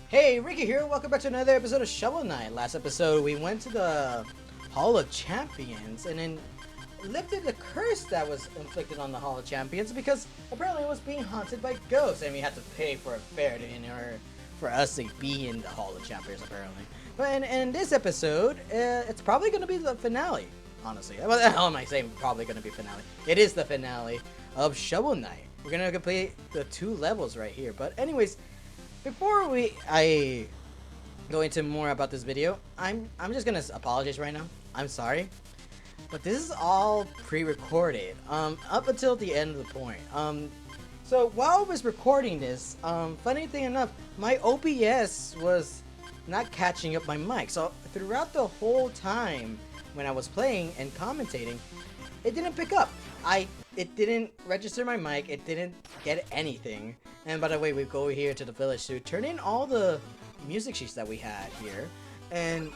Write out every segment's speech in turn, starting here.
Hey, Ricky here. Welcome back to another episode of Shovel Knight. Last episode, we went to the Hall of Champions and then lifted the curse that was inflicted on the Hall of Champions because apparently it was being haunted by ghosts, and we had to pay for a fare in order for us to be in the Hall of Champions, apparently. But in this episode, it's probably going to be the finale, honestly. Well, how am I saying probably going to be finale? It is the finale of Shovel Knight. We're going to complete the 2 levels right here. But anyways, before I go into more about this video, I'm just gonna apologize right now. I'm sorry, but this is all pre-recorded up until the end of the point. So while I was recording this, funny thing enough, my OBS was not catching up my mic. So throughout the whole time when I was playing and commentating, it didn't pick up. It didn't register my mic. It didn't get anything. And by the way, we go here to the village to turn in all the music sheets that we had here, and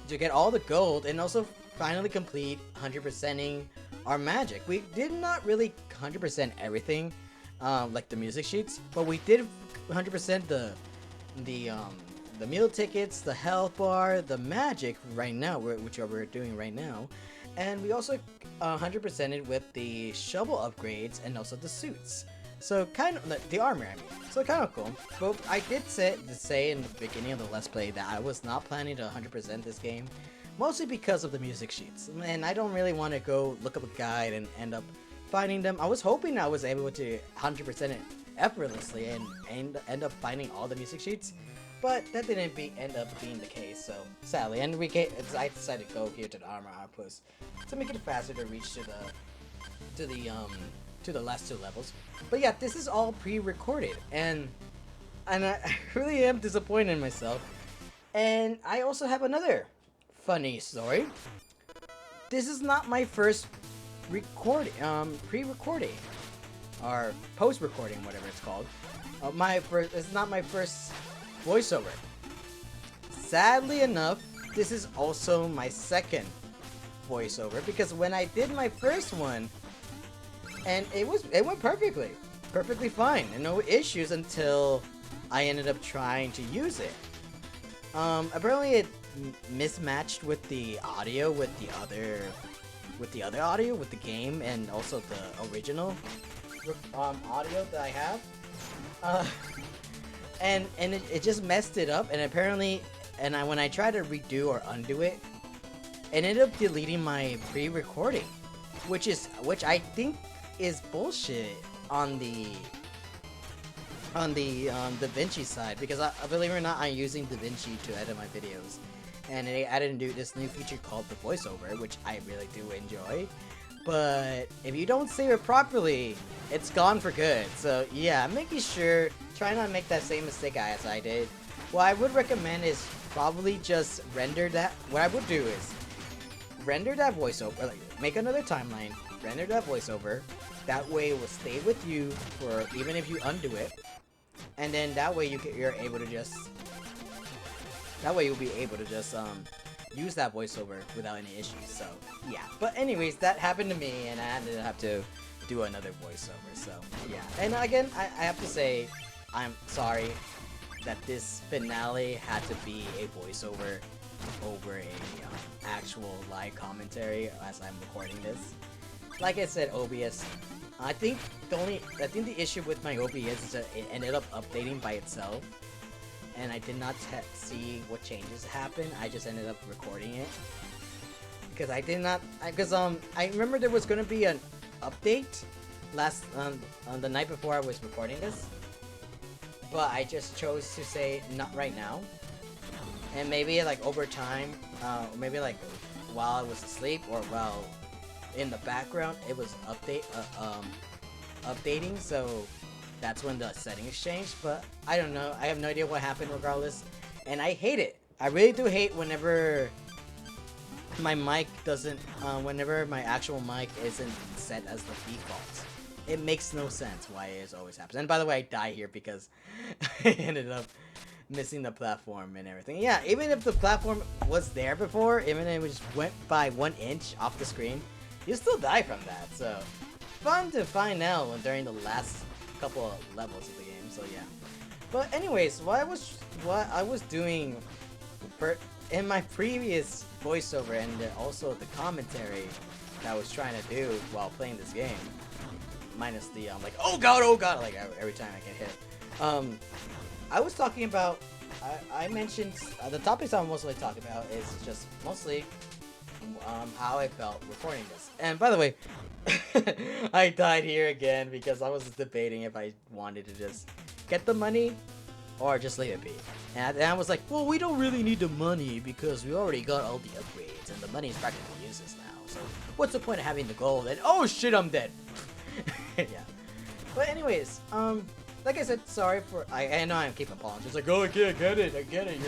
to get all the gold, and also finally complete 100%ing our magic. We did not really 100% everything, like the music sheets, but we did 100% the meal tickets, the health bar, the magic right now, which we're doing right now, and we also 100%ed with the shovel upgrades and also the suits. So kind of the armor, I mean. So kind of cool. But I did say in the beginning of the Let's Play that I was not planning to 100% this game, mostly because of the music sheets. And I don't really want to go look up a guide and end up finding them. I was hoping I was able to 100% it effortlessly and end up finding all the music sheets, but that didn't end up being the case. So sadly, and I decided to go here to the armor outpost to make it faster to reach to the last 2 levels. But yeah, this is all pre-recorded, and I really am disappointed in myself. And I also have another funny story. This is not my first pre-recording or post-recording, whatever it's called. It's not my first voiceover. Sadly enough, this is also my second voiceover, because when I did my first one, and it went perfectly fine, and no issues until I ended up trying to use it. Apparently it mismatched with the audio with the other audio with the game, and also the original audio that I have. And it just messed it up, and apparently, when I tried to redo or undo it, it ended up deleting my pre-recording, which I think is bullshit on the DaVinci side, because I believe it or not, I'm using DaVinci to edit my videos, and they added this new feature called the voiceover, which I really do enjoy. But if you don't save it properly, it's gone for good. So yeah, making sure, try not to make that same mistake as I did. What I would recommend is probably just render that. What I would do is render that voiceover, like make another timeline, render that voiceover. That way it will stay with you for even if you undo it, and then that way you'll be able to just use that voiceover without any issues. So yeah. But anyways, that happened to me, and I had to have to do another voiceover. So yeah. And again, I have to say, I'm sorry that this finale had to be a voiceover over a actual live commentary as I'm recording this. Like I said, OBS. I think the issue with my OBS is that it ended up updating by itself, and I did not see what changes happened. I just ended up recording it because I remember there was gonna be an update on the night before I was recording this, but I just chose to say not right now, and maybe like over time, maybe like while I was asleep or while in the background it was updating, so that's when the settings changed. But I don't know, I have no idea what happened regardless, and I hate it. I really do hate whenever my mic doesn't whenever my actual mic isn't set as the default. It makes no sense why it always happens. And by the way, I die here because I ended up missing the platform and everything. Yeah, even if the platform was there before, even if it just went by 1 inch off the screen, you still die from that. So fun to find out during the last couple of levels of the game. So yeah. But anyways, what I was doing in my previous voiceover and also the commentary that I was trying to do while playing this game, minus the like oh god like every time I get hit. I was talking about I mentioned the topics I'm mostly talking about is just mostly how I felt recording this. And by the way, I died here again because I was debating if I wanted to just get the money or just leave it be. And I was like, well, we don't really need the money because we already got all the upgrades and the money is practically useless now. So what's the point of having the gold? And oh shit, I'm dead. Yeah. But anyways, like I said, sorry for I know I keep apologizing. It's like, oh, I get it.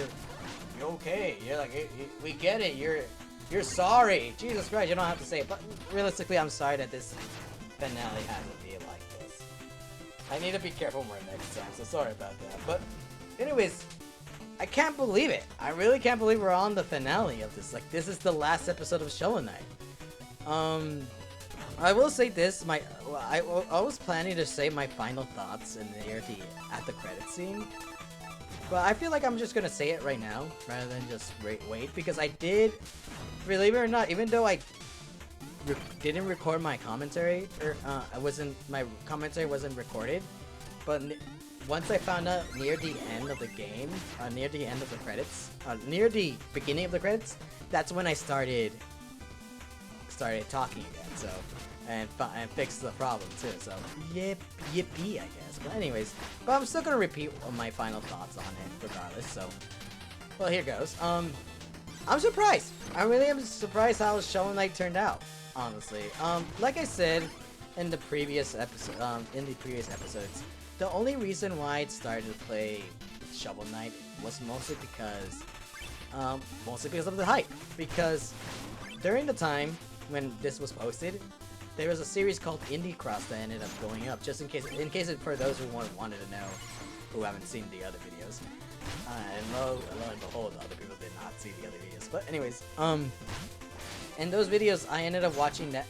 You're okay. You're like, we get it. You're sorry. Jesus Christ, you don't have to say it. But realistically, I'm sorry that this finale has to be like this. I need to be careful more next time, so sorry about that. But anyways, I can't believe it. I really can't believe we're on the finale of this. Like, this is the last episode of Shovel Knight. I will say this, I was planning to say my final thoughts at the credits scene. But I feel like I'm just gonna say it right now, rather than just wait, because I did, believe it or not, even though I didn't record my commentary, or my commentary wasn't recorded, but once I found out near the end of the game, near the end of the credits, near the beginning of the credits, that's when I started talking again, so, and fixed the problem too, so, yippee, I guess. But anyways, I'm still gonna repeat my final thoughts on it, regardless, so, well, here goes. I'm surprised. I really am surprised how Shovel Knight turned out, honestly. Like I said in the previous episodes, the only reason why I started to play Shovel Knight was mostly because of the hype. Because during the time when this was posted, there was a series called Indie Cross that ended up going up. Just in case for those who wanted to know, who haven't seen the other videos. And lo and behold, other people did not see the other videos. But anyways, in those videos, I ended up watching that.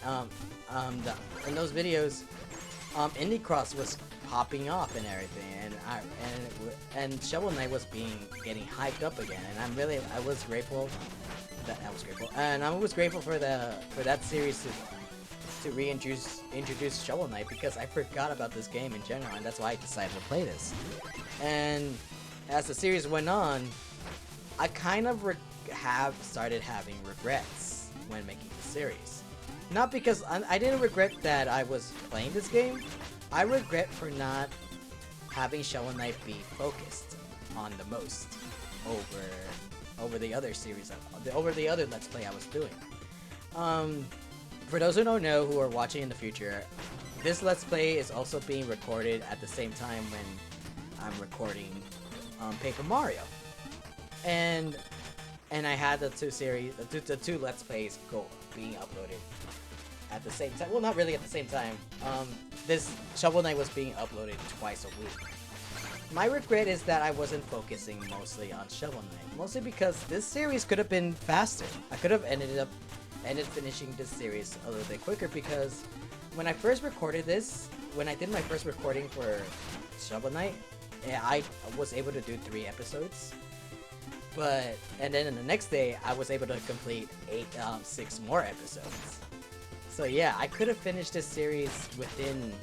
In those videos, Indie Cross was popping off and everything, and Shovel Knight was getting hyped up again, and I was grateful, and I was grateful for that series to introduce Shovel Knight, because I forgot about this game in general, and that's why I decided to play this. And as the series went on, I kind of started having regrets when making the series. Not because I didn't regret that I was playing this game. I regret for not having Shovel Knight be focused on the most over the other series, over the other Let's Play I was doing. For those who don't know, who are watching in the future, this Let's Play is also being recorded at the same time when I'm recording Paper Mario, and I had the two Let's Plays being uploaded at the same time. Well, not really at the same time. This Shovel Knight was being uploaded twice a week. My regret is that I wasn't focusing mostly on Shovel Knight, mostly because this series could have been faster. I could have ended finishing this series a little bit quicker, because when I first recorded this, when I did my first recording for Shovel Knight, I was able to do 3 episodes. And then the next day, I was able to complete 6 more episodes. So yeah, I could have finished this series within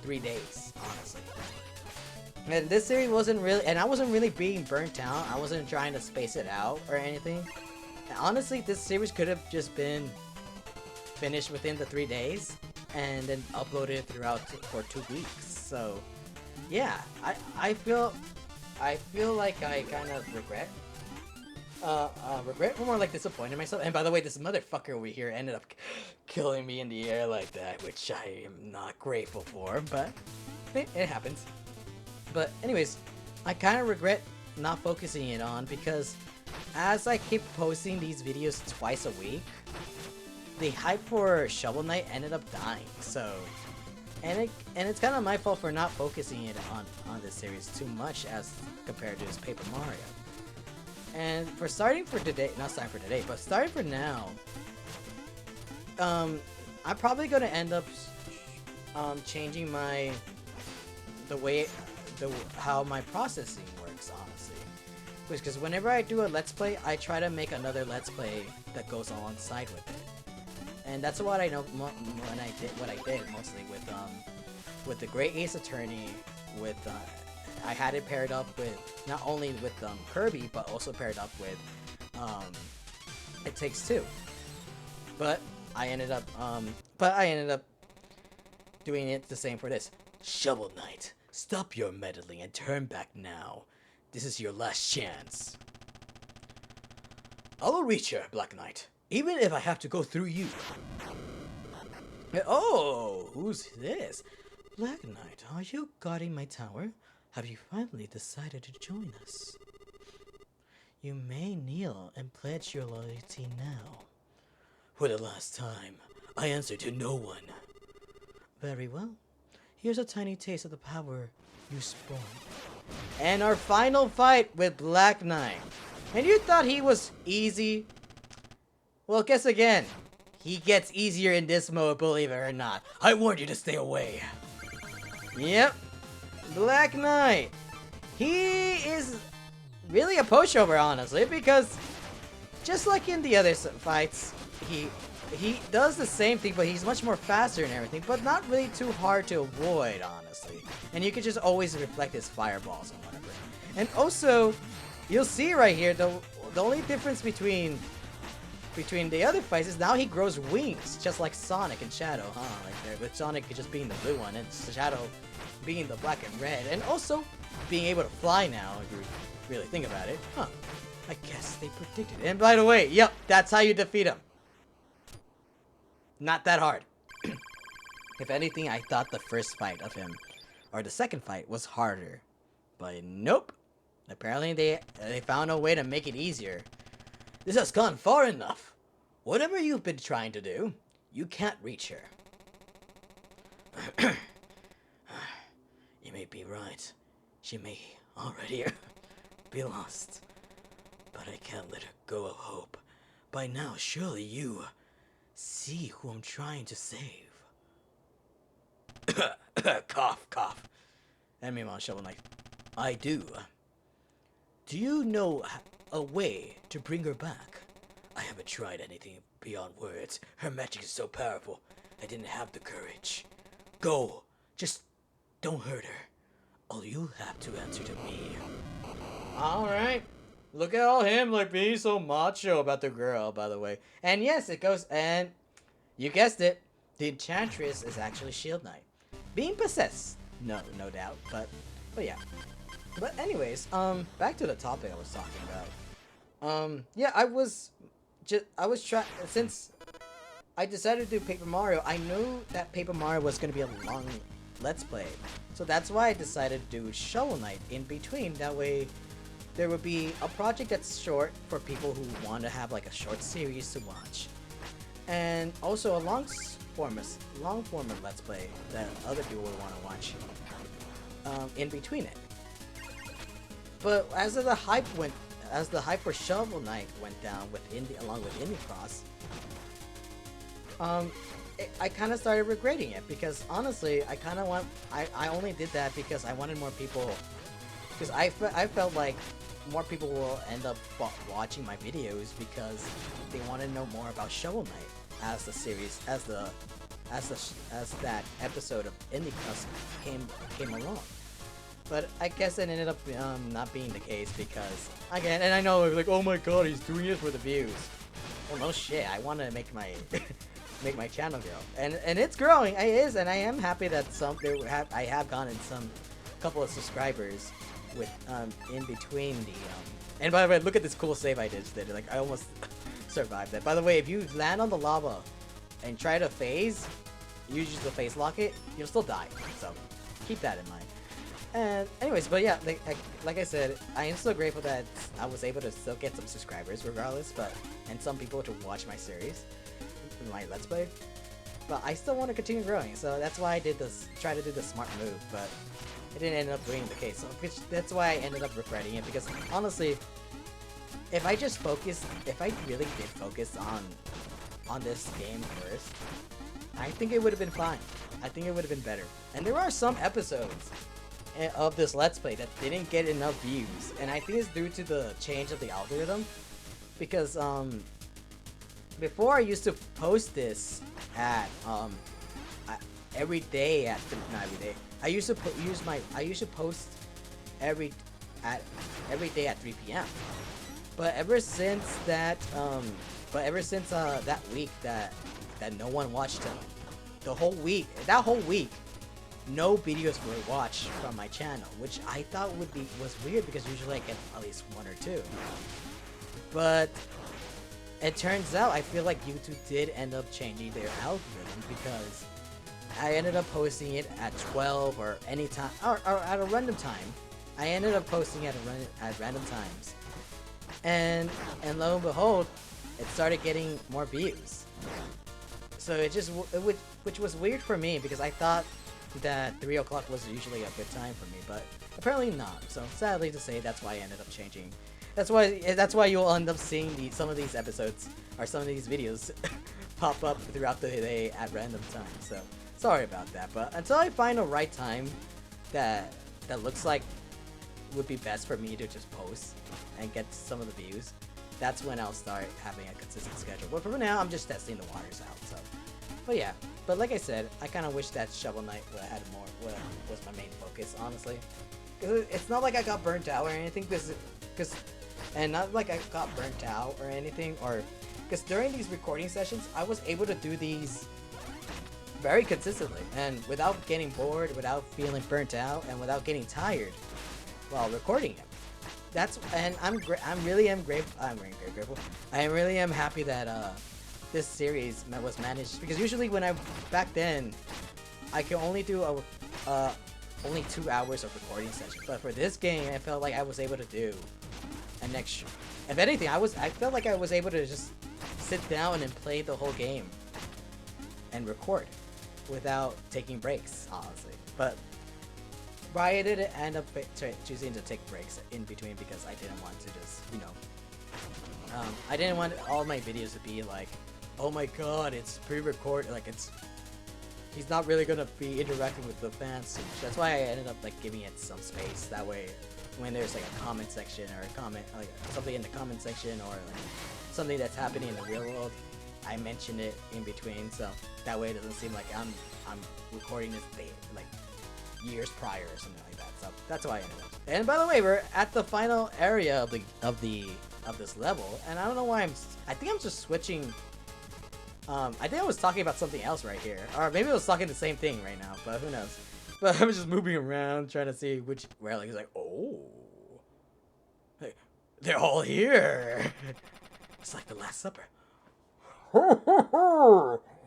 3 days, honestly. And this series wasn't really, and I wasn't really being burnt out. I wasn't trying to space it out or anything. And honestly, this series could have just been finished within the 3 days and then uploaded for 2 weeks. So yeah, I feel like I kind of regret or more like disappointed myself. And by the way, this motherfucker over here ended up killing me in the air like that, which I am not grateful for, but it happens. But anyways, I kind of regret not focusing it on, because as I keep posting these videos twice a week, the hype for Shovel Knight ended up dying. So, and it's kind of my fault for not focusing it on this series too much as compared to this Paper Mario. And starting for now, I'm probably gonna end up changing the how my processing works, honestly. Because whenever I do a Let's Play, I try to make another Let's Play that goes alongside with it. And that's what I know when I did mostly with the Great Ace Attorney. With I had it paired up with not only with Kirby, but also paired up with It Takes Two. But I ended up doing it the same for this. Shovel Knight, stop your meddling and turn back now. This is your last chance. I will reach her, Black Knight, even if I have to go through you. Oh, who's this? Black Knight, are you guarding my tower? Have you finally decided to join us? You may kneel and pledge your loyalty now. For the last time, I answer to no one. Very well. Here's a tiny taste of the power you spawned. And our final fight with Black Knight. And you thought he was easy? Well, guess again. He gets easier in this mode, believe it or not. I warned you to stay away. Yep. Black Knight. He is really a pushover, honestly, because just like in the other fights, he does the same thing, but he's much more faster and everything, but not really too hard to avoid, honestly. And you can just always reflect his fireballs and whatever. And also, you'll see right here, the only difference between the other fights is now he grows wings, just like Sonic and Shadow, huh? Right there, with Sonic just being the blue one, and Shadow being the black and red, and also being able to fly now, if you really think about it. Huh. I guess they predicted it. And by the way, yep, that's how you defeat him. Not that hard. If anything, I thought the first fight of him, or the second fight, was harder. But nope. Apparently they found a way to make it easier. This has gone far enough. Whatever you've been trying to do, you can't reach her. You may be right. She may already be lost. But I can't let her go of hope. By now, surely you see who I'm trying to save. Cough, cough. And meanwhile, Shovel Knight. I do. Do you know a way to bring her back? I haven't tried anything beyond words. Her magic is so powerful. I didn't have the courage. Go. Just don't hurt her. All you have to answer to me. Alright. Look at all him like being so macho about the girl, by the way. And yes, it goes, and you guessed it, the Enchantress is actually Shield Knight. Being possessed. No doubt. But yeah. But anyways, back to the topic I was talking about. Yeah, since I decided to do Paper Mario, I knew that Paper Mario was going to be a long Let's Play. So that's why I decided to do Shovel Knight in between. That way, there would be a project that's short for people who want to have like a short series to watch. And also a long format Let's Play that other people would want to watch in between it. But as the hype for Shovel Knight went down along with Indie Cross, I kind of started regretting it because honestly, I only did that because I wanted more people, because I felt like more people will end up watching my videos because they want to know more about Shovel Knight as the series, as that episode of Indie Cross came along. But I guess it ended up not being the case because, again, and I know like, oh my god, he's doing it for the views. Well, no shit, I want to make my make my channel grow, and it's growing. It is, and I am happy that I have gotten some couple of subscribers with in between the And by the way, look at this cool save I did. Like I almost survived that. By the way, if you land on the lava and try to phase, use the phase locket, you'll still die. So keep that in mind. And anyways, but yeah, like I said, I am so grateful that I was able to still get some subscribers regardless, and some people to watch my series, my Let's Play. But I still want to continue growing, so that's why I did try to do the smart move, but it didn't end up being the case. So that's why I ended up regretting it, because honestly, if I really did focus on this game first, I think it would have been fine. I think it would have been better. And there are some episodes of this Let's Play that didn't get enough views, and I think it's due to the change of the algorithm. Because before I used to post this at every day at not every day. I used to post every day at 3 p.m. But ever since that that week that no one watched that whole week, no videos were watched from my channel, which I thought was weird because usually I get at least 1 or 2. But it turns out I feel like YouTube did end up changing their algorithm because I ended up posting it at 12 or any time or at a random time. I ended up posting at random times, and lo and behold, it started getting more views. So which was weird for me because I thought that 3 o'clock was usually a good time for me, but apparently not. So sadly to say, that's why I ended up changing. That's why you'll end up seeing some of these episodes or some of these videos pop up throughout the day at random times. So sorry about that, but until I find a right time that looks like would be best for me to just post and get some of the views, that's when I'll start having a consistent schedule. But for now, I'm just testing the waters out. So, but yeah, but like I said, I kind of wish that Shovel Knight was my main focus, honestly. Because it's not like I got burnt out or anything. And not like I got burnt out or anything, or because during these recording sessions, I was able to do these very consistently and without getting bored, without feeling burnt out, and without getting tired while recording them. I'm really grateful. I really am happy that this series was managed, because usually back then I could only do only 2 hours of recording session, but for this game I felt like I was able to do an extra. If anything, I felt like I was able to just sit down and play the whole game and record without taking breaks, honestly. But I didn't end up choosing to take breaks in between because I didn't want to just, I didn't want all my videos to be like, oh my god, it's pre-recorded, like he's not really gonna be interacting with the fans too much. That's why I ended up like giving it some space. That way, when there's like a comment section or a comment, like something in the comment section or like something that's happening in the real world, I mention it in between. So that way it doesn't seem like I'm recording this date like years prior or something like that. So that's why I ended up. And by the way, we're at the final area of this level, and I don't know why I think I'm just switching. I think I was talking about something else right here, or maybe I was talking the same thing right now, but who knows. But I was just moving around trying to see where like he's like, oh, hey, they're all here. It's like the Last Supper.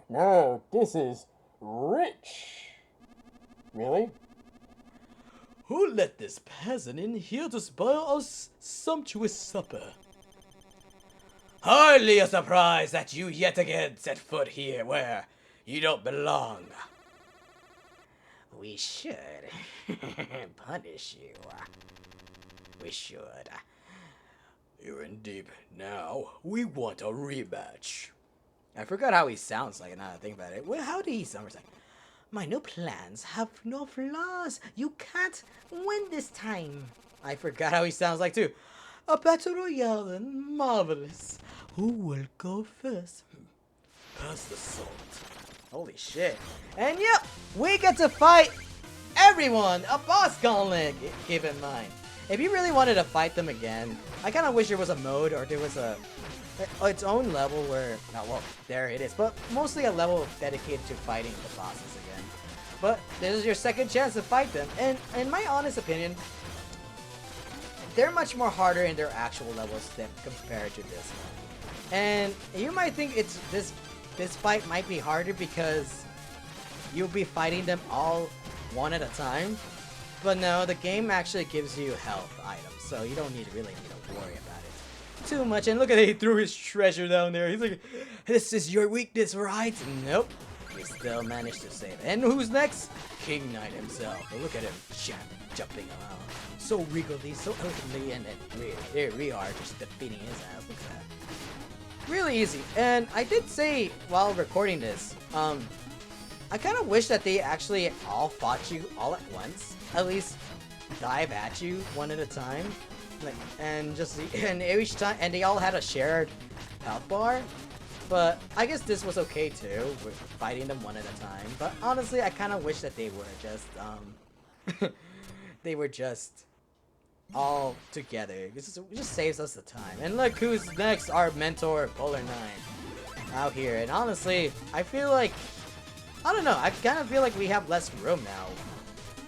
No, this is rich. Really? Who let this peasant in here to spoil our sumptuous supper? Hardly a surprise that you yet again set foot here where you don't belong. We should punish you. We should. You're in deep. Now, we want a rematch. I forgot how he sounds like now that I think about it. Well, how did he sound? Like, my new plans have no flaws. You can't win this time. I forgot how he sounds like too. A battle royale and marvelous. Who will go first? Pass the salt. Holy shit. And yep, we get to fight everyone. A boss gauntlet, keep in mind. If you really wanted to fight them again, I kind of wish there was a mode or there was its own level where, oh, well, there it is, but mostly a level dedicated to fighting the bosses again. But this is your second chance to fight them, and in my honest opinion, they're much more harder in their actual levels than compared to this one. And you might think this fight might be harder because you'll be fighting them all one at a time. But no, the game actually gives you health items, so you don't really need to worry about it too much. And look at it, he threw his treasure down there. He's like, this is your weakness, right? Nope. He still managed to save it. And who's next? King Knight himself. But look at him jumping around. So regally, so elegantly, and here we are just defeating his ass. Look at that. Really easy. And I did say while recording this, I kind of wish that they actually all fought you all at once. At least dive at you one at a time, like, and each time, and they all had a shared health bar. But I guess this was okay too, with fighting them one at a time. But honestly, I kind of wish that they were just they were just all together. This just saves us the time. And look who's next, our mentor, Polar 9, out here. And honestly, I feel like, I don't know, I kind of feel like we have less room now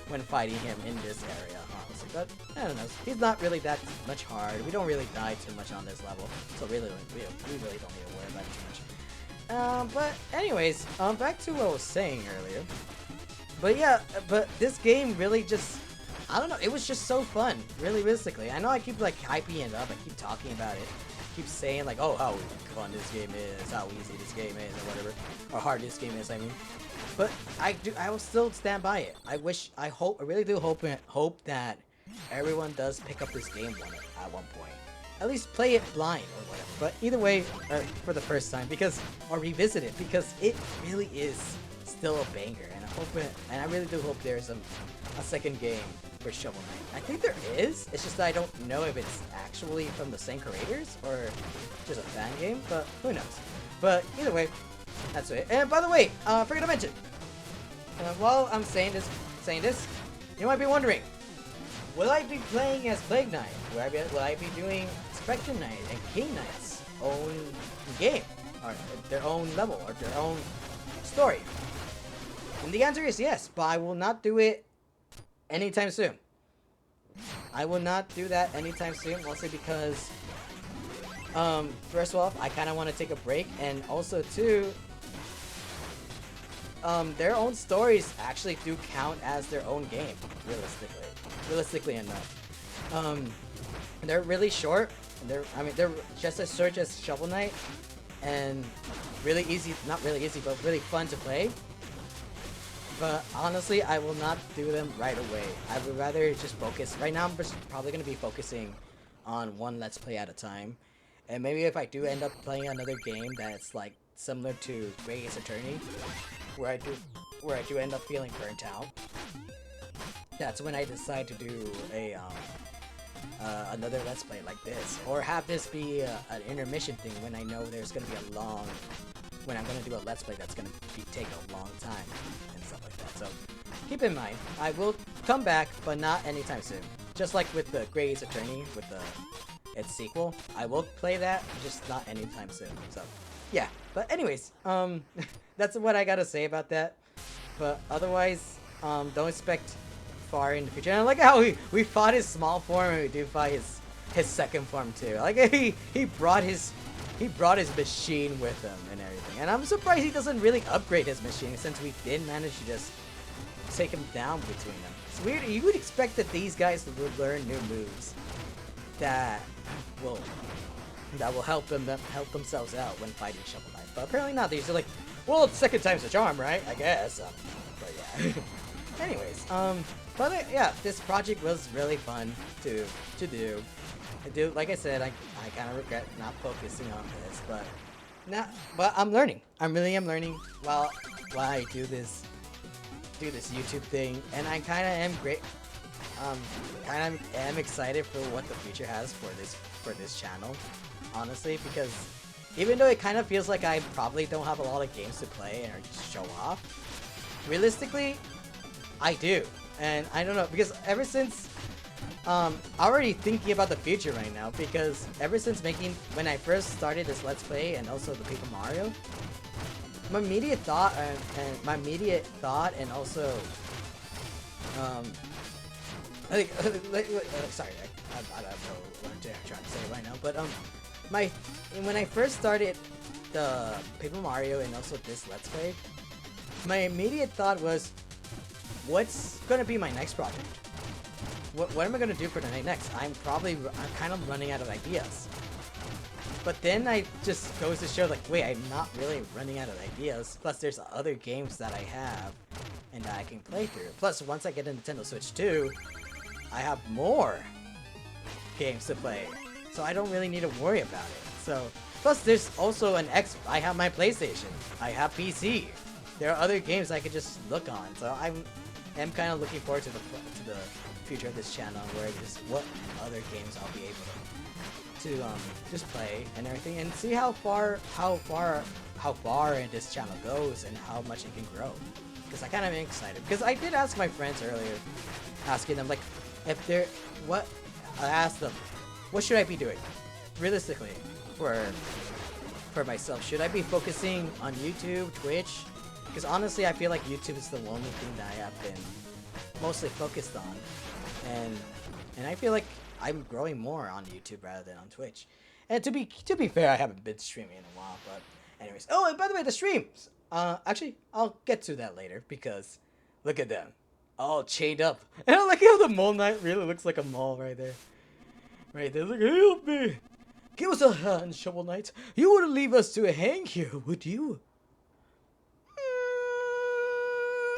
when fighting him in this area, honestly. But, I don't know, he's not really that much hard. We don't really die too much on this level. So really, we really don't need to worry about it too much. But anyways, back to what I was saying earlier. But yeah, but this game really just, I don't know, it was just so fun, really realistically. I know I keep like hyping it up, I keep talking about it, keep saying like, oh, how fun this game is, how easy this game is, or whatever, or hard this game is, I mean. But I will still stand by it. I really do hope that everyone does pick up this game at one point. At least play it blind or whatever. But either way, for the first time, or revisit it, because it really is still a banger, and I really do hope there's a second game for Shovel Knight. I think there is. It's just that I don't know if it's actually from the same creators or just a fan game, but who knows. But either way, that's it. And by the way, forgot to mention, while I'm saying this, you might be wondering, will I be playing as Plague Knight? Will I be doing Spectre Knight and King Knight's own game, or their own level, or their own story? And the answer is yes, but I will not do it anytime soon. I will not do that anytime soon, mostly because, first of all, I kind of want to take a break, and also, too, their own stories actually do count as their own game, realistically enough. They're really short, and they're just as short as Shovel Knight, and really easy, not really easy, but really fun to play. But honestly, I will not do them right away. I would rather just focus. Right now, I'm just probably going to be focusing on one Let's Play at a time. And maybe if I do end up playing another game that's like similar to Great Ace Attorney, where I do end up feeling burnt out, that's when I decide to do a another Let's Play like this, or have this be an intermission thing when I know there's going to be when I'm going to do a Let's Play that's going to take a long time and stuff like that. So keep in mind, I will come back, but not anytime soon. Just like with the Great Ace Attorney, with its sequel, I will play that, just not anytime soon. So yeah, but anyways, that's what I gotta say about that. But otherwise, don't expect far in the future. And I like how we fought his small form, and we do fight his second form too. Like he brought his machine with him and everything. And I'm surprised he doesn't really upgrade his machine, since we did manage to just take him down between them. It's weird. You would expect that these guys would learn new moves that will help themselves out when fighting Shovel Knight. But apparently not. They're just like, well, it's second time's the charm, right? I guess. But yeah. Anyways, yeah, this project was really fun to do. Like I said, I kind of regret not focusing on this, but I'm learning. I really am learning while I do this YouTube thing, and I kind of am great. Kind of am excited for what the future has for this channel, honestly, because even though it kind of feels like I probably don't have a lot of games to play or just show off, realistically, I do. And I don't know, because ever since I'm already thinking about the future right now, because ever since when I first started this Let's Play and also the Paper Mario, my immediate thought and also sorry, I don't know what I'm trying to say right now, but when I first started the Paper Mario and also this Let's Play, my immediate thought was, what's gonna be my next project? What am I gonna do for the next? I'm kind of running out of ideas. But then I just goes to show, like, wait, I'm not really running out of ideas. Plus, there's other games that I have and that I can play through. Plus, once I get a Nintendo Switch 2, I have more games to play. So I don't really need to worry about it. So, plus, there's also I have my PlayStation. I have PC. There are other games I could just look on. So I'm kind of looking forward to the future of this channel, where just what other games I'll be able to just play and everything, and see how far this channel goes and how much it can grow. Because I kind of am excited. Because I did ask my friends earlier, asking them like, if they're I asked them, what should I be doing, realistically, for myself? Should I be focusing on YouTube, Twitch? Because honestly, I feel like YouTube is the only thing that I have been mostly focused on, and I feel like I'm growing more on YouTube rather than on Twitch. And to be fair, I haven't been streaming in a while, but anyways. Oh, and by the way, the streams. Actually, I'll get to that later because look at them, all chained up. And I like how the Mole Knight really looks like a mole right there. Right there, like, help me! Give us a hand, Shovel Knight. You wouldn't leave us to hang here, would you?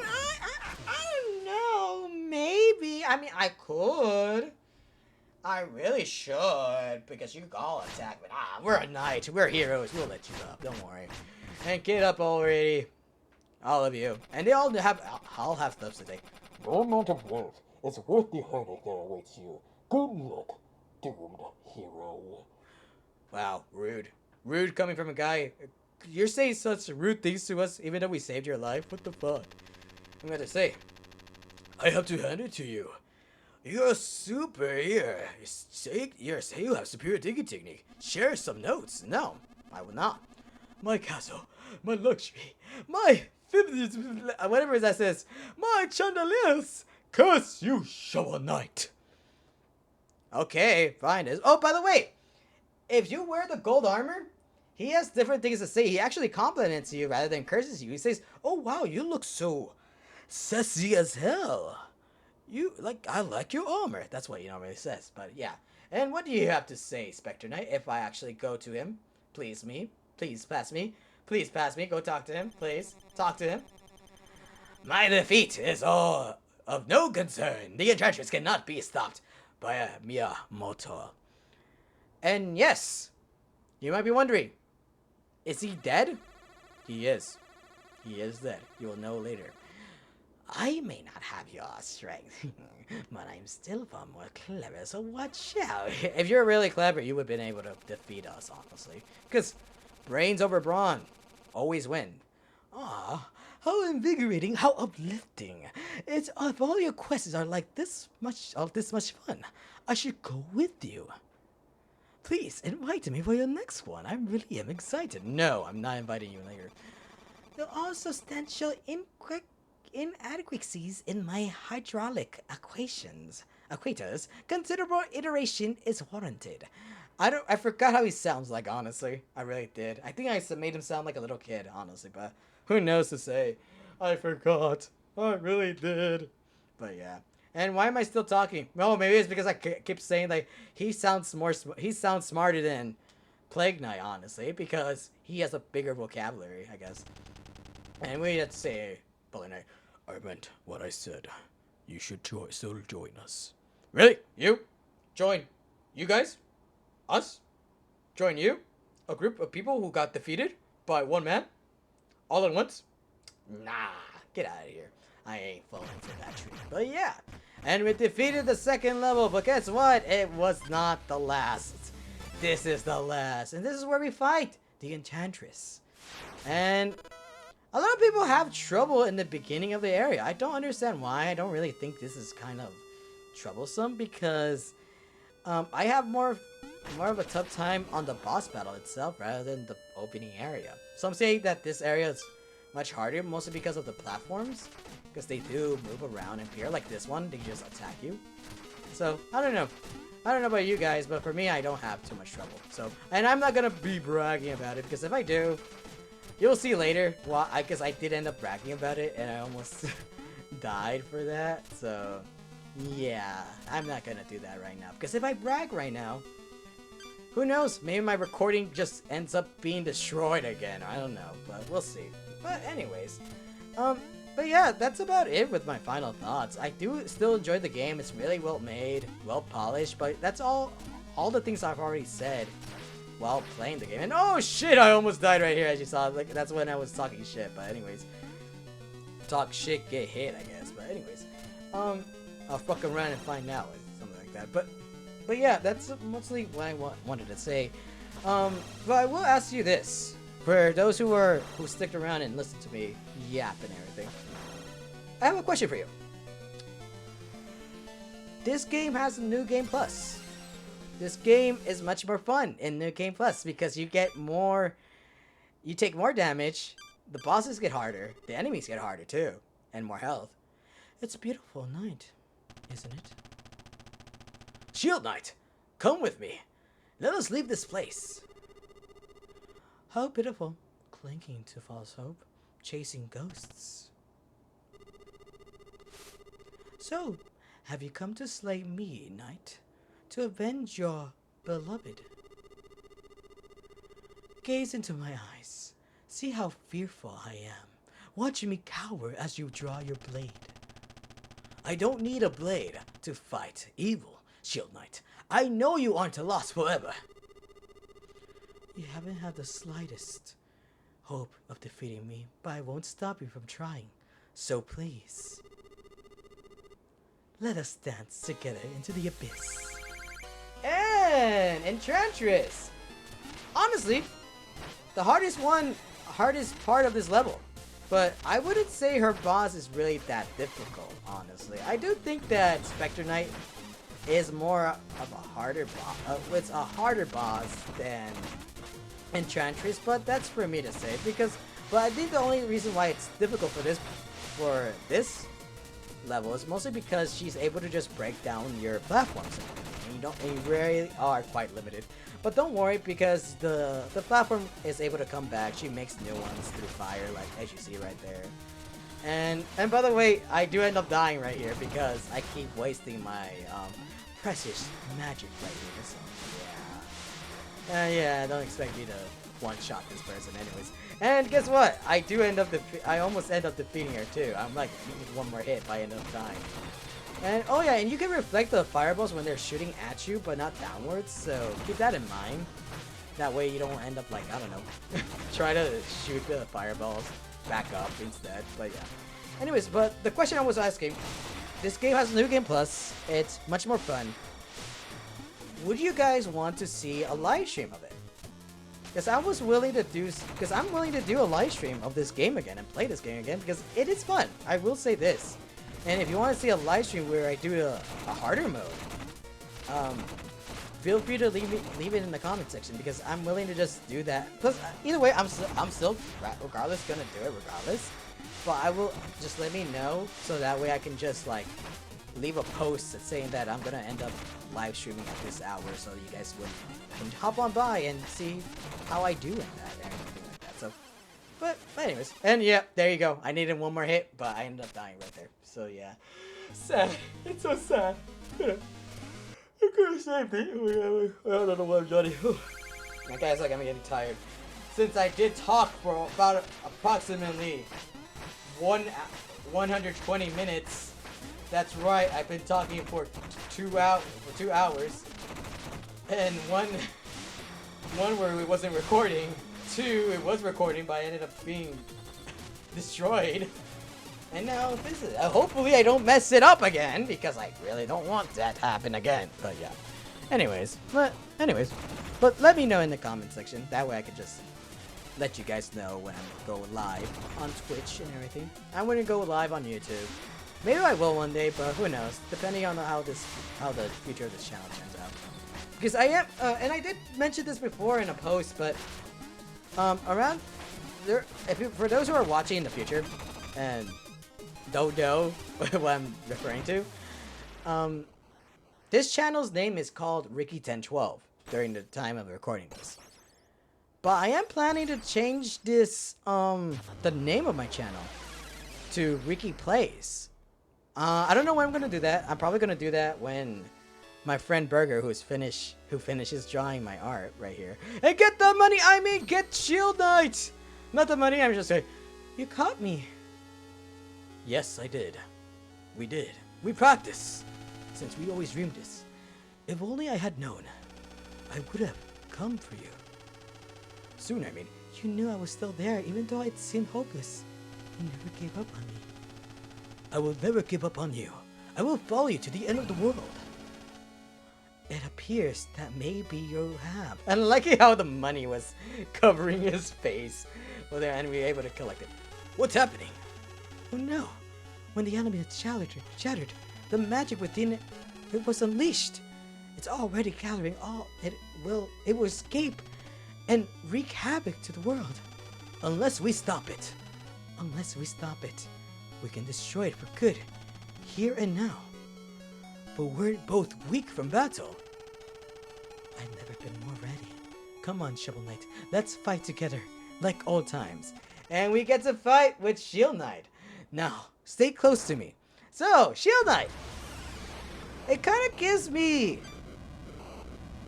I don't know. Maybe. I mean, I could. I really should, because you all attack me. We're a knight. We're heroes. We'll let you up. Don't worry. And get up already. All of you. And they all have stuff to take. No amount of work is worth the heartache that awaits you. Good luck, doomed hero. Wow, rude. Rude coming from a guy. You're saying such rude things to us, even though we saved your life? What the fuck? I'm gonna say, I have to hand it to you. You're a superior. You say you have superior digging technique. Share some notes. No, I will not. My castle, my luxury, my whatever that says, my chandeliers. Curse you, Shovel Knight. Okay, fine. Oh, by the way, if you wear the gold armor, he has different things to say. He actually compliments you rather than curses you. He says, "Oh wow, you look so sassy as hell. I like your armor." That's what he normally says, but yeah. And what do you have to say, Spectre Knight? If I actually go to him, please pass me, go talk to him, please, talk to him. My defeat is all of no concern. The Enchantress cannot be stopped by a mere mortal. And yes, you might be wondering, is he dead? He is. He is dead. You will know later. I may not have your strength, but I'm still far more clever, so watch out. If you're really clever, you would have been able to defeat us, honestly. Because brains over brawn always win. Ah, how invigorating, how uplifting. If all your quests are like this much fun, I should go with you. Please invite me for your next one. I really am excited. No, I'm not inviting you later. There are substantial inadequacies in my hydraulic equators. Considerable iteration is warranted. I forgot how he sounds like, honestly. I really did. I think I made him sound like a little kid, honestly, but who knows to say. I forgot. I really did. But yeah. And why am I still talking? Well, maybe it's because I keep saying like he sounds smarter than Plague Knight, honestly, because he has a bigger vocabulary, I guess. And we have to say, Plague Knight, I meant what I said. You should still join us. Really? You? Join? You guys? Us? Join you? A group of people who got defeated by one man? All at once? Nah, get out of here. I ain't falling for that trick. But yeah. And we defeated the second level, but guess what? It was not the last. This is the last. And this is where we fight the Enchantress. And a lot of people have trouble in the beginning of the area. I don't understand why. I don't really think this is kind of troublesome because I have more of a tough time on the boss battle itself rather than the opening area. So I'm saying that this area is much harder, mostly because of the platforms, because they do move around and appear like this one. They just attack you. So I don't know. I don't know about you guys, but for me, I don't have too much trouble. So, and I'm not gonna be bragging about it because if I do, you'll see later. Well, I guess I did end up bragging about it, and I almost died for that. So, yeah, I'm not gonna do that right now because if I brag right now, who knows? Maybe my recording just ends up being destroyed again. I don't know, but we'll see. But anyways, but yeah, that's about it with my final thoughts. I do still enjoy the game. It's really well made, well polished, but that's all the things I've already said while playing the game. And oh shit, I almost died right here, as you saw. Like that's when I was talking shit. But anyways, talk shit, get hit, I guess. But anyways, I'll fuck around and find out, something like that. But yeah, that's mostly what I wanted to say. But I will ask you this: for those who stick around and listen to me yap and everything, I have a question for you. This game has a new game plus. This game is much more fun in New Game Plus because you get more, you take more damage, the bosses get harder, the enemies get harder too, and more health. It's a beautiful night, isn't it? Shield Knight, come with me. Let us leave this place. How pitiful, clinging to false hope, chasing ghosts. So, have you come to slay me, Knight? To avenge your beloved? Gaze into my eyes. See how fearful I am, watching me cower as you draw your blade. I don't need a blade to fight evil, Shield Knight. I know you aren't lost forever. You haven't had the slightest hope of defeating me, but I won't stop you from trying. So please, let us dance together into the abyss. And Enchantress! Honestly, the hardest part of this level. But I wouldn't say her boss is really that difficult, honestly. I do think that Spectre Knight is more of a harder boss. It's a harder boss than Enchantress, but that's for me to say. But I think the only reason why it's difficult for this level is mostly because she's able to just break down your platforms. And you really are quite limited. But don't worry, because the platform is able to come back. She makes new ones through fire, like as you see right there. And by the way, I do end up dying right here because I keep wasting my precious magic right here. So yeah, don't expect me to one-shot this person, anyways. And guess what? I almost end up defeating her too. I'm like, one more hit, but I end up dying. And oh yeah, and you can reflect the fireballs when they're shooting at you, but not downwards. So keep that in mind. That way you don't end up like, I don't know, try to shoot the fireballs back up instead. But yeah. Anyways, but the question I was asking, this game has a new game plus. It's much more fun. Would you guys want to see a live stream of it? Because I'm willing to do a live stream of this game again and play this game again because it is fun. I will say this. And if you want to see a live stream where I do a harder mode, feel free to leave it in the comment section because I'm willing to just do that. Plus, either way, I'm still regardless gonna do it regardless. But I will just let me know so that way I can just like leave a post saying that I'm gonna end up live streaming at this hour so you guys can hop on by and see how I do in that and everything like that. So, but anyways, and yeah, there you go. I needed one more hit, but I ended up dying right there. So yeah, sad. It's so sad. I could have saved it. I don't know what I'm doing. My guy's like, I'm getting tired. Since I did talk for about approximately 120 minutes. That's right, I've been talking for 2 hours. And one where it wasn't recording. 2, it was recording, but I ended up being destroyed. And now this is, hopefully I don't mess it up again, because I really don't want that to happen again. But yeah. Anyways, but let me know in the comment section. That way I can just let you guys know when I'm going live on Twitch and everything. I wouldn't go live on YouTube. Maybe I will one day, but who knows? Depending on how the future of this channel turns out. Because I am, and I did mention this before in a post, but around there, for those who are watching in the future and don't know what I'm referring to, this channel's name is called Ricky1012 during the time of recording this. But I am planning to change this, the name of my channel to Ricky Plays. I don't know when I'm gonna do that. I'm probably gonna do that when my friend Burger, who finishes drawing my art right here. And get the money, I mean get Shield Knight! Not the money, I'm just saying, you caught me. Yes, I did. We did. We practiced. Since we always dreamed this. If only I had known, I would have come for you. Soon, I mean. You knew I was still there, even though it seemed hopeless. You never gave up on me. I will never give up on you. I will follow you to the end of the world. It appears that maybe you have. And I like how the money was covering his face. Well, and we were able to collect it. What's happening? Oh no. When the enemy had shattered, the magic within it was unleashed. It's already gathering all. It will escape and wreak havoc to the world. Unless we stop it. We can destroy it for good. Here and now. But we're both weak from battle. I've never been more ready. Come on, Shovel Knight. Let's fight together, like old times. And we get to fight with Shield Knight. Now, stay close to me. So, Shield Knight. It kind of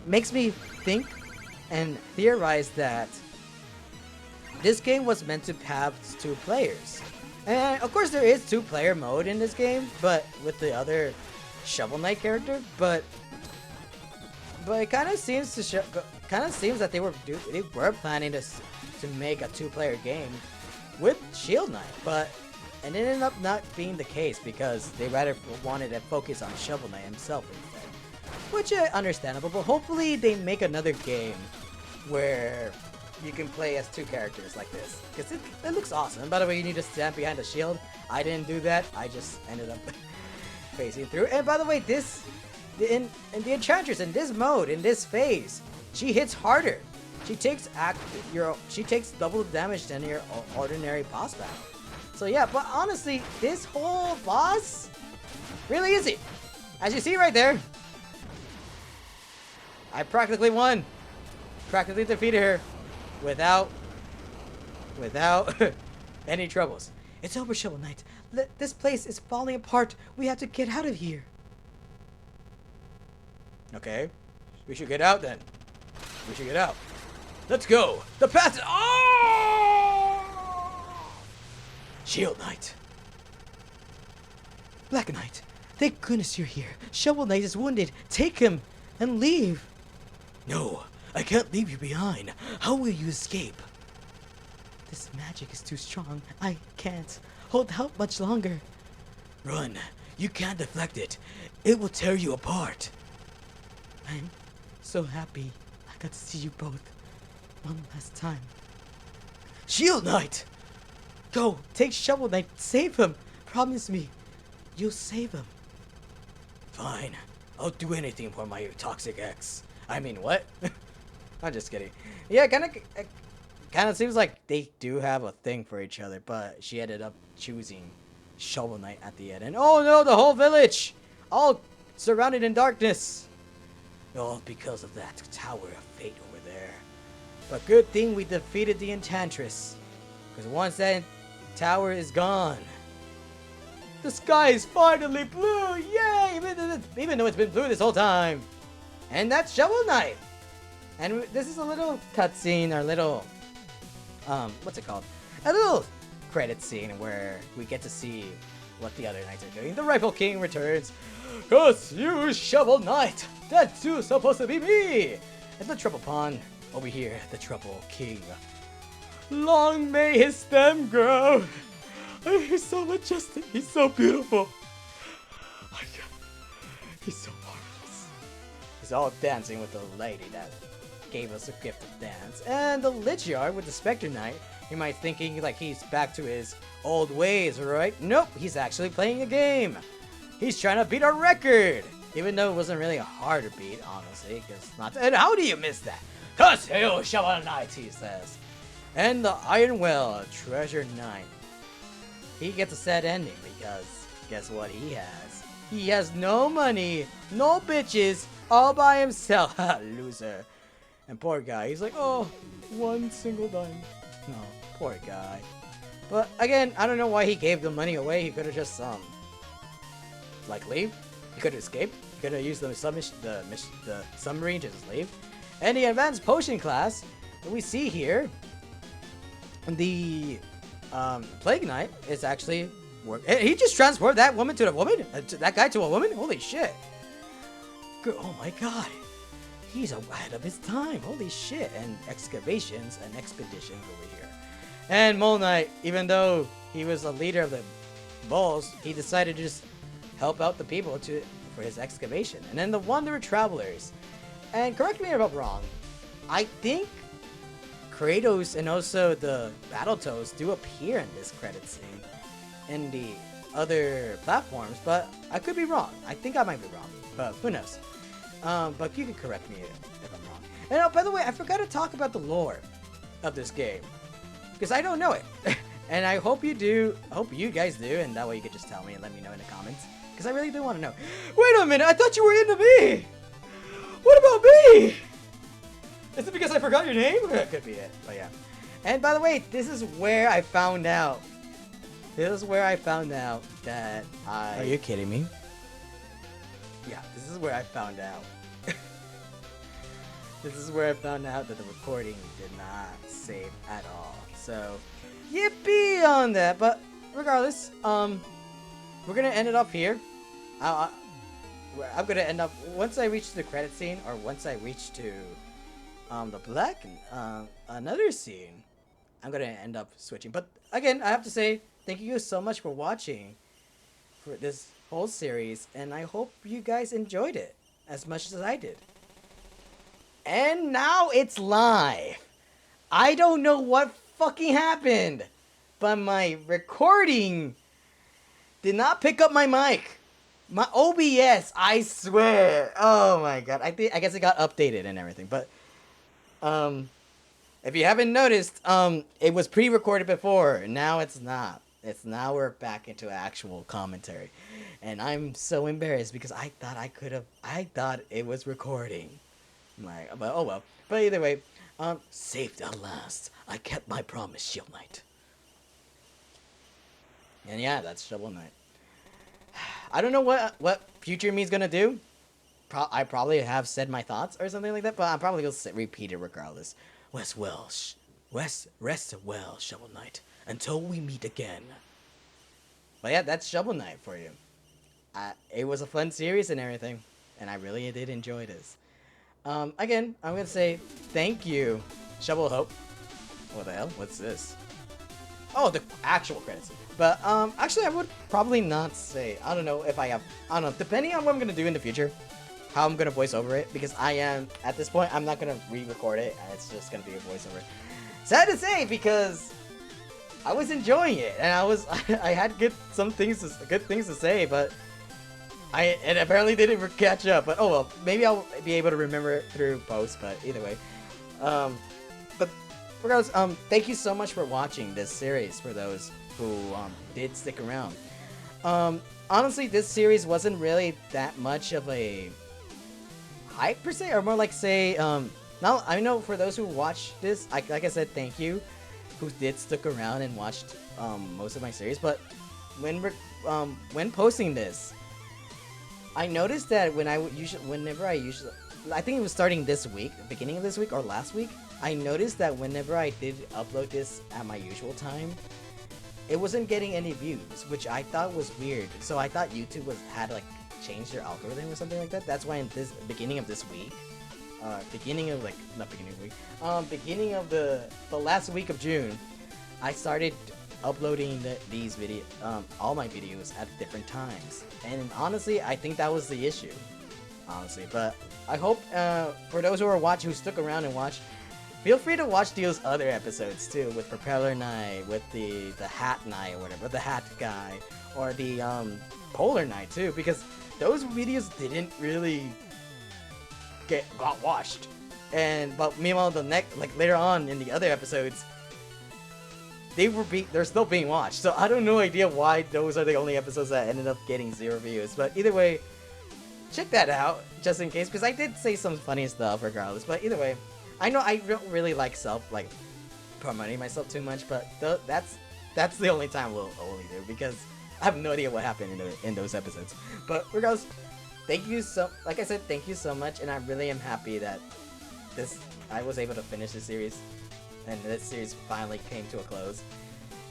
makes me think and theorize that this game was meant to have 2 players. And of course there is 2-player mode in this game, but with the other Shovel Knight character, but it kind of seems that they were planning to make a 2-player game with Shield Knight, but it ended up not being the case because they rather wanted to focus on Shovel Knight himself instead, which is understandable. But hopefully they make another game where you can play as 2 characters like this, because it looks awesome. By the way, you need to stand behind the shield. I didn't do that. I just ended up facing through. And by the way, in the Enchantress, in this mode, in this phase, she hits harder. She takes double damage than your ordinary boss battle. So yeah, but honestly, this whole boss, really easy. As you see right there, I practically won. Practically defeated her without any troubles. It's over, Shovel Knight. This place is falling apart. We have to get out of here. Okay. We should get out then. We should get out. Let's go. The path. Oh! Shield Knight. Black Knight. Thank goodness you're here. Shovel Knight is wounded. Take him and leave. No, I can't leave you behind. How will you escape? This magic is too strong. I can't hold out much longer. Run. You can't deflect it. It will tear you apart. I'm so happy I got to see you both one last time. Shield Knight! Go, take Shovel Knight, save him. Promise me, you'll save him. Fine, I'll do anything for my toxic ex. I mean, what? I'm just kidding. Yeah, kind of seems like they do have a thing for each other, but she ended up choosing Shovel Knight at the end. And oh no, the whole village! All surrounded in darkness. All because of that Tower of Fate over there. But good thing we defeated the Enchantress. Because once that tower is gone, the sky is finally blue! Yay! Even though it's been blue this whole time. And that's Shovel Knight! And this is a little cutscene, or little, what's it called? A little credit scene where we get to see what the other knights are doing. The Rifle King returns. Cause you Shovel Knight! That's too supposed to be me! And the Trouble Pawn over here, the Trouble King. Long may his stem grow! He's so majestic, he's so beautiful. He's so marvelous. He's all dancing with the lady that gave us a gift of dance. And the Lychard with the Spectre Knight. You might thinking like he's back to his old ways, right? Nope, he's actually playing a game. He's trying to beat our record. Even though it wasn't really hard to beat, honestly. And how do you miss that? Cause he'll Shovel Knight, he says. And the Iron Well, Treasure Knight. He gets a sad ending because guess what he has? He has no money, no bitches, all by himself. Loser. And poor guy, he's like, oh, 1 single dime. No, poor guy. But again, I don't know why he gave the money away. He could have just like leave. He could have escaped. He could have used the submarine to just leave. And the advanced potion class that we see here, the Plague Knight is actually he just transformed that woman to a woman, that guy to a woman. Holy shit! Oh my god, he's ahead of his time. Holy shit! And excavations and expeditions over here. And Mole Knight, even though he was a leader of the Bulls, he decided to just help out the people for his excavation. And then the Wanderer Travelers. And correct me if I'm wrong, I think Kratos and also the Battletoads do appear in this credit scene in the other platforms, but I could be wrong. I think I might be wrong, but who knows. But you can correct me if I'm wrong. And oh, by the way, I forgot to talk about the lore of this game, because I don't know it. And I hope you do. I hope you guys do, and that way you could just tell me and let me know in the comments, because I really do want to know. Wait a minute, I thought you were into me! What about me? Is it because I forgot your name? That could be it, but yeah. And by the way, this is where I found out. This is where I found out that I... Are you kidding me? Yeah, this is where I found out. This is where I found out that the recording did not save at all. So, yippee on that. But regardless, we're gonna end it up here. I'm gonna end up once I reach the credit scene, or once I reach to the black another scene. I'm gonna end up switching. But again, I have to say thank you so much for watching for this whole series, and I hope you guys enjoyed it as much as I did. And now it's live. I don't know what fucking happened, but my recording did not pick up my mic. My OBS, I swear. Oh my god. I guess it got updated and everything. But if you haven't noticed, it was pre-recorded before. Now it's not. Now we're back into actual commentary. And I'm so embarrassed because I thought it was recording. Like, but oh well. But either way, saved at last. I kept my promise, Shield Knight. And yeah, that's Shovel Knight. I don't know what future me's gonna do. I probably have said my thoughts or something like that, but I'm probably gonna repeat it regardless. Rest well, Shovel Knight, until we meet again. But yeah, that's Shovel Knight for you. It was a fun series and everything, and I really did enjoy this. Again, I'm gonna say thank you, Shovel Hope. What the hell? What's this? Oh, the actual credits. But actually, I would probably not say. I don't know if I have. I don't know. Depending on what I'm gonna do in the future, how I'm gonna voice over it, because I am at this point. I'm not gonna re-record it, and it's just gonna be a voiceover. Sad to say, because I was enjoying it, and I had good things to say, but it apparently didn't catch up. But oh well, maybe I'll be able to remember it through post. But either way, but regardless, thank you so much for watching this series. For those who did stick around, honestly, this series wasn't really that much of a hype per se, or more like say, now I know for those who watched this, like I said, thank you, who did stick around and watched most of my series. But when posting this, I noticed that whenever I think it was starting this week, beginning of this week or last week, I noticed that whenever I did upload this at my usual time, it wasn't getting any views, which I thought was weird. So I thought YouTube had like changed their algorithm or something like that. That's why in this beginning of this week, beginning of the last week of June, I started uploading these all my videos at different times. And honestly, I think that was the issue. Honestly, but I hope for those who stuck around and watched, feel free to watch those other episodes too, with Propeller Knight, with the Hat Knight or whatever, the Hat Guy, or the Polar Knight too, because those videos didn't really got watched. But meanwhile, later on in the other episodes, they're still being watched. So I don't know idea why those are the only episodes that ended up getting 0 views. But either way, check that out just in case, because I did say some funny stuff regardless. But either way, I know I don't really like promoting myself too much, but that's the only time we'll only do, because I have no idea what happened in those episodes. But regardless, like I said, thank you so much, and I really am happy that I was able to finish this series, and this series finally came to a close.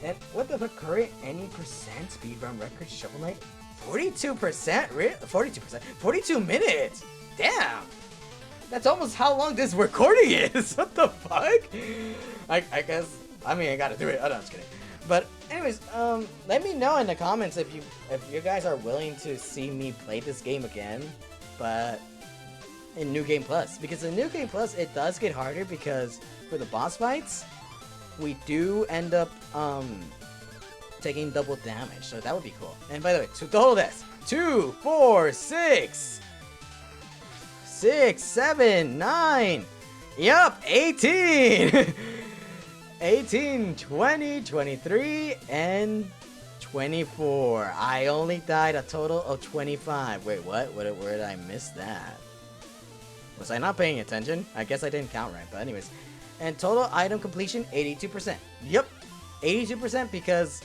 And what the current any percent speedrun record, Shovel Knight? 42%? Really? 42%? 42 minutes? Damn! That's almost how long this recording is! What the fuck? I guess, I gotta do it. Oh no, I'm just kidding. But anyways, let me know in the comments if you guys are willing to see me play this game again, but in New Game Plus. Because in New Game Plus, it does get harder because for the boss fights, we do end up taking double damage, so that would be cool. And by the way, to total deaths, 2, 4, 6, 7, 9. Yup, 18. 18, 20, 23, and 24. I only died a total of 25. Wait, what? Where did I miss that? Was I not paying attention? I guess I didn't count right, but anyways. And total item completion, 82%. Yep, 82% because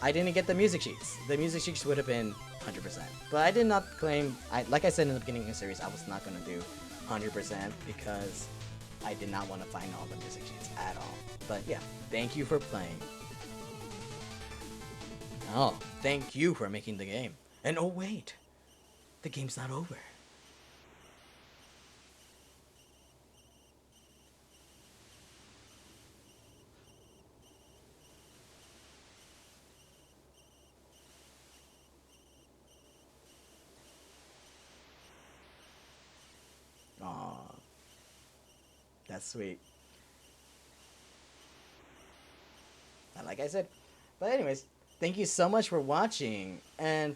I didn't get the music sheets. The music sheets would have been 100%. But I did not claim, like I said in the beginning of the series, I was not going to do 100% because I did not want to find all the music sheets at all. But yeah, thank you for playing. Oh, thank you for making the game. And oh wait, the game's not over. Aw, that's sweet. Like I said. But anyways, thank you so much for watching and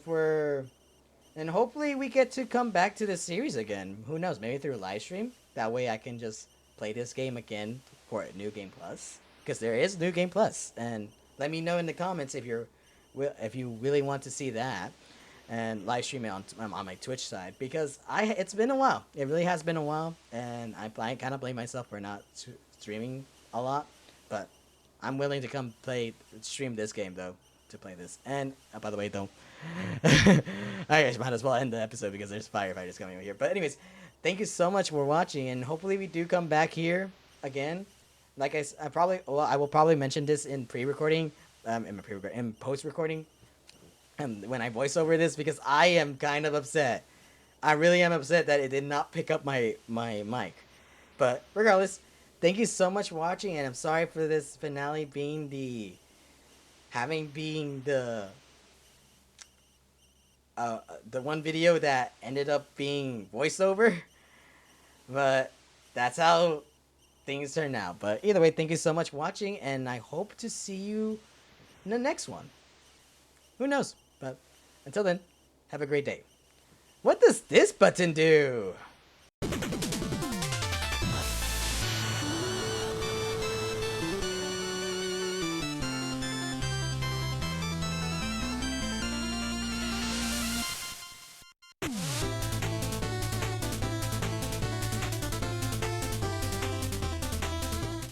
hopefully we get to come back to this series again. Who knows, maybe through a live stream. That way I can just play this game again for a New Game Plus. Because there is New Game Plus. And let me know in the comments if you really want to see that. And live stream it on my Twitch side. Because it's been a while. It really has been a while. And I kind of blame myself for not streaming a lot. But I'm willing to stream this game though, to play this. And by the way, don't. I guess might as well end the episode because there's firefighters coming over here. But anyways, thank you so much for watching, and hopefully we do come back here again. Like I will probably mention this in pre-recording, in post-recording, when I voice over this because I am kind of upset. I really am upset that it did not pick up my mic. But regardless. Thank you so much for watching, and I'm sorry for this finale being the one video that ended up being voiceover, but that's how things turn out. But either way, thank you so much for watching, and I hope to see you in the next one. Who knows? But until then, have a great day. What does this button do?